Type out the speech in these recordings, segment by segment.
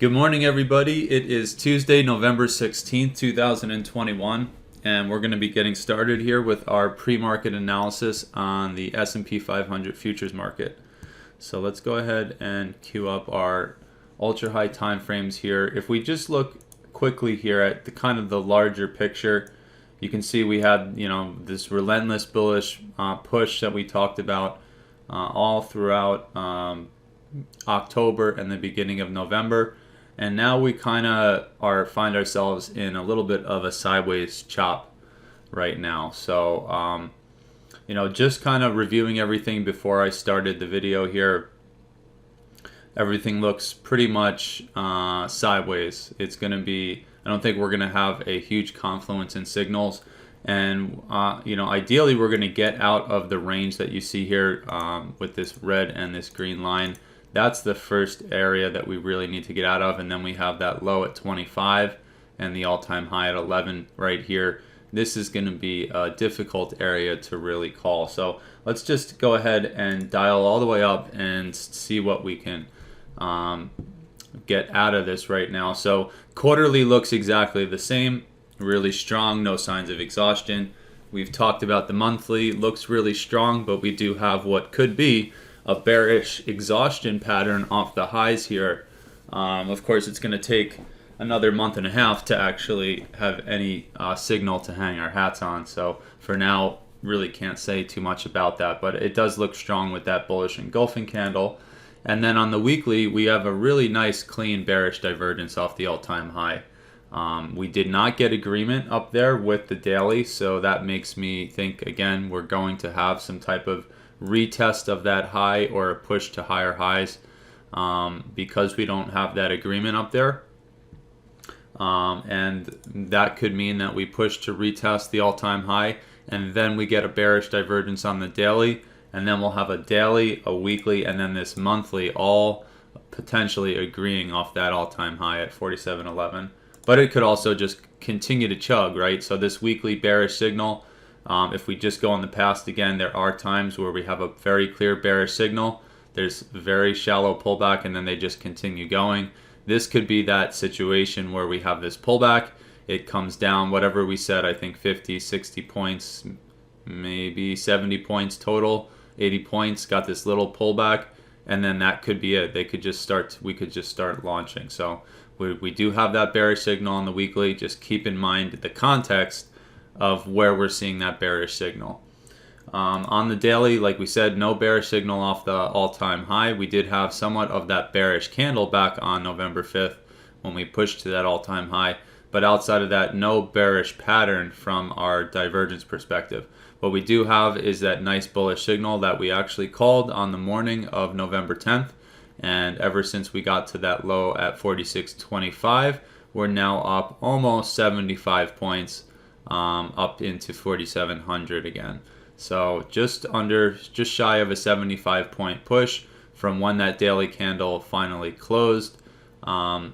Good morning, everybody. It is Tuesday, November 16th, 2021, and we're going to be getting started here with our pre-market analysis on the S&P 500 futures market. So let's go ahead and queue up our ultra-high time frames here. If we just look quickly here at the kind of the larger picture, you can see we had, this relentless bullish push that we talked about all throughout October and the beginning of November. And now we kind of find ourselves in a little bit of a sideways chop right now. So, just kind of reviewing everything before I started the video here. Everything looks pretty much sideways. It's going to be, I don't think we're going to have a huge confluence in signals. And, ideally we're going to get out of the range that you see here with this red and this green line. That's the first area that we really need to get out of, and then we have that low at 25 and the all-time high at 11 right here. This is going to be a difficult area to really call. So let's just go ahead and dial all the way up and see what we can get out of this right now. So quarterly looks exactly the same, really strong, no signs of exhaustion. We've talked about the monthly, looks really strong, but we do have what could be a bearish exhaustion pattern off the highs here. Of course, it's going to take another month and a half to actually have any signal to hang our hats on. So for now, really can't say too much about that, but it does look strong with that bullish engulfing candle. And then on the weekly, we have a really nice clean bearish divergence off the all-time high. We did not get agreement up there with the daily, so that makes me think, again, we're going to have some type of retest of that high or a push to higher highs because we don't have that agreement up there. And that could mean that we push to retest the all-time high, and then we get a bearish divergence on the daily, and then we'll have a daily, a weekly, and then this monthly, all potentially agreeing off that all-time high at 47.11. But it could also just continue to chug, right? So this weekly bearish signal, if we just go on the past again, there are times where we have a very clear bearish signal. There's very shallow pullback, and then they just continue going. This could be that situation where we have this pullback. It comes down, whatever we said, I think 50, 60 points, maybe 70 points total, 80 points, got this little pullback, and then that could be it. We could just start launching. So we do have that bearish signal on the weekly. Just keep in mind the context of where we're seeing that bearish signal. On the daily, like we said, no bearish signal off the all-time high. We did have somewhat of that bearish candle back on November 5th when we pushed to that all-time high. But outside of that, no bearish pattern from our divergence perspective. What we do have is that nice bullish signal that we actually called on the morning of November 10th. And ever since we got to that low at 46.25, we're now up almost 75 points. Up into 4,700 again. So just shy of a 75 point push from when that daily candle finally closed. And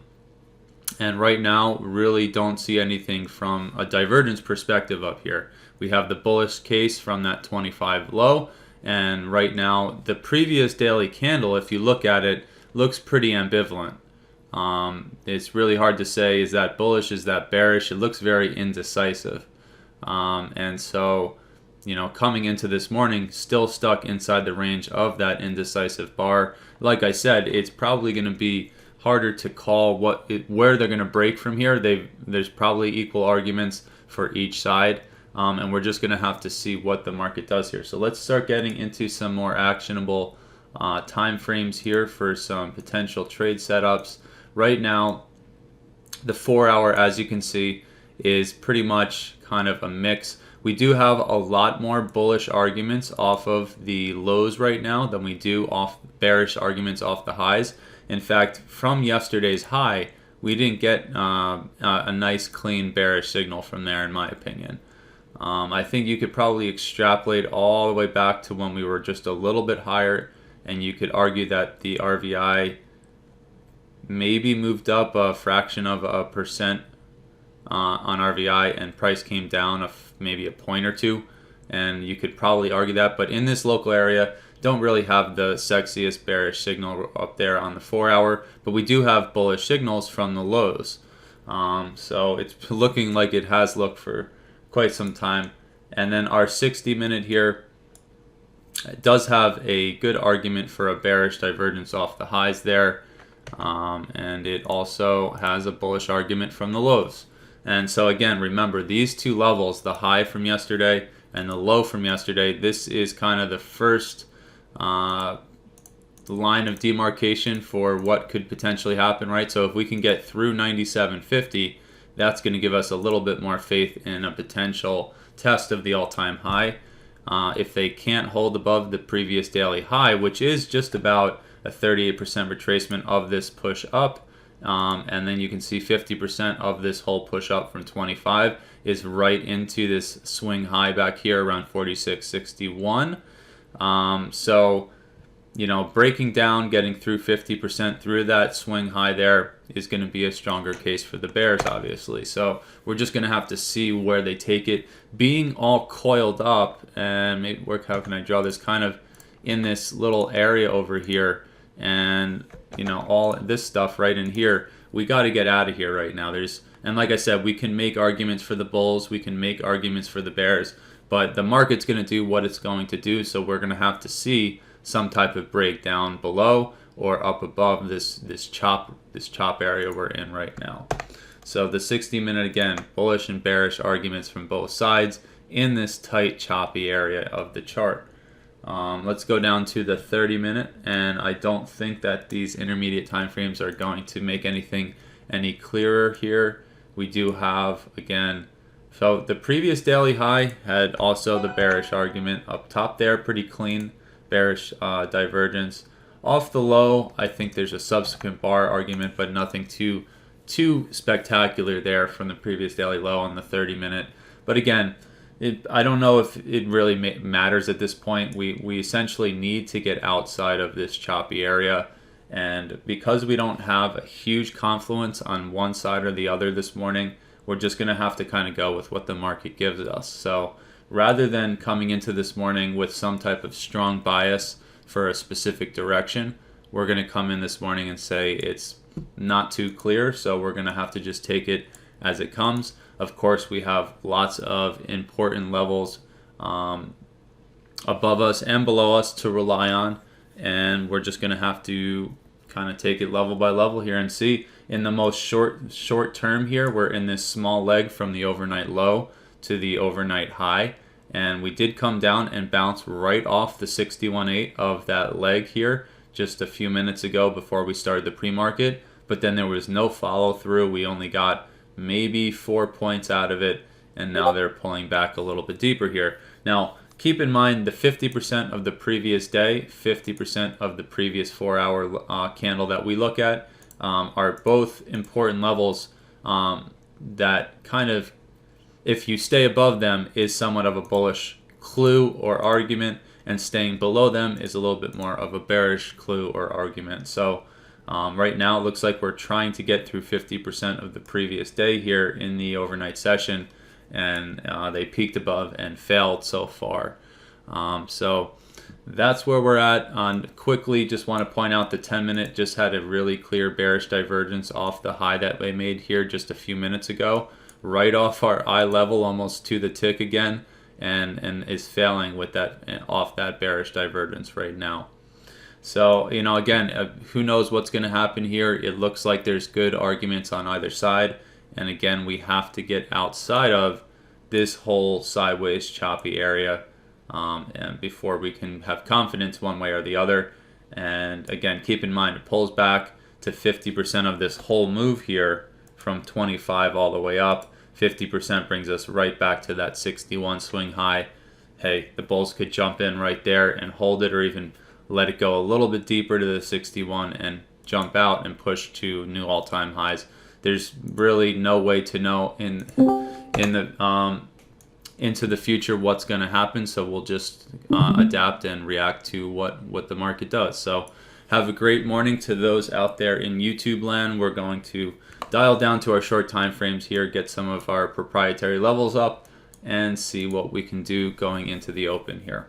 right now, really don't see anything from a divergence perspective up here. We have the bullish case from that 25 low. And right now, the previous daily candle, if you look at it, looks pretty ambivalent. It's really hard to say, is that bullish, is that bearish? It looks very indecisive. And so, coming into this morning, still stuck inside the range of that indecisive bar. Like I said, it's probably going to be harder to call where they're going to break from here. There's probably equal arguments for each side. And we're just going to have to see what the market does here. So let's start getting into some more actionable time frames here for some potential trade setups. Right now, the 4 hour, as you can see, is pretty much kind of a mix. We do have a lot more bullish arguments off of the lows right now than we do off bearish arguments off the highs. In fact, from yesterday's high, we didn't get a nice clean bearish signal from there, in my opinion. I think you could probably extrapolate all the way back to when we were just a little bit higher, and you could argue that the RVI maybe moved up a fraction of a percent on RVI, and price came down maybe a point or two, and you could probably argue that. But in this local area, don't really have the sexiest bearish signal up there on the 4-hour, but we do have bullish signals from the lows. So it's looking like it has looked for quite some time. And then our 60-minute here does have a good argument for a bearish divergence off the highs there. And it also has a bullish argument from the lows. And so again, remember these two levels, the high from yesterday and the low from yesterday, this is kind of the first line of demarcation for what could potentially happen, right? So if we can get through 97.50, that's going to give us a little bit more faith in a potential test of the all-time high. If they can't hold above the previous daily high, which is just about a 38% retracement of this push up, and then you can see 50% of this whole push up from 25 is right into this swing high back here around 46.61. So, you know, breaking down, getting through 50% through that swing high there is going to be a stronger case for the bears, obviously. So we're just going to have to see where they take it. Being all coiled up, and maybe how can I draw this, kind of in this little area over here, and you know, all this stuff right in here, we got to get out of here right now. And like I said, we can make arguments for the bulls, we can make arguments for the bears, but the market's going to do what it's going to do. So we're going to have to see some type of breakdown below or up above this chop area we're in right now. So the 60-minute, again, bullish and bearish arguments from both sides in this tight choppy area of the chart. Let's go down to the 30-minute, and I don't think that these intermediate time frames are going to make anything any clearer here. We do have, again, so the previous daily high had also the bearish argument up top there, pretty clean bearish divergence. Off the low, I think there's a subsequent bar argument, but nothing too spectacular there from the previous daily low on the 30-minute. But again, I don't know if it really matters at this point. We essentially need to get outside of this choppy area. And because we don't have a huge confluence on one side or the other this morning, we're just going to have to kind of go with what the market gives us. So rather than coming into this morning with some type of strong bias for a specific direction, we're going to come in this morning and say it's not too clear, so we're going to have to just take it as it comes. Of course, we have lots of important levels above us and below us to rely on, and we're just going to have to kind of take it level by level here and see. In the most short term here, we're in this small leg from the overnight low to the overnight high, and we did come down and bounce right off the 61.8 of that leg here just a few minutes ago before we started the pre-market, but then there was no follow through. We only got maybe 4 points out of it, and now they're pulling back a little bit deeper here. Now keep in mind the 50% of the previous day, 50% of the previous 4-hour candle that we look at are both important levels that kind of, if you stay above them, is somewhat of a bullish clue or argument, and staying below them is a little bit more of a bearish clue or argument. So right now it looks like we're trying to get through 50% of the previous day here in the overnight session, and they peaked above and failed so far. So that's where we're at. Quickly, just want to point out the 10-minute just had a really clear bearish divergence off the high that they made here just a few minutes ago, right off our eye level, almost to the tick again, and is failing with that off that bearish divergence right now. So, you know, again, who knows what's going to happen here. It looks like there's good arguments on either side, and again, we have to get outside of this whole sideways choppy area and before we can have confidence one way or the other. And again, keep in mind, it pulls back to 50% of this whole move here from 25 all the way up. 50% brings us right back to that 61 swing high. Hey, the bulls could jump in right there and hold it, or even let it go a little bit deeper to the 61 and jump out and push to new all-time highs. There's really no way to know into the future what's going to happen, so we'll just adapt and react to what the market does. So have a great morning to those out there in YouTube land. We're going to dial down to our short time frames here, get some of our proprietary levels up, and see what we can do going into the open here.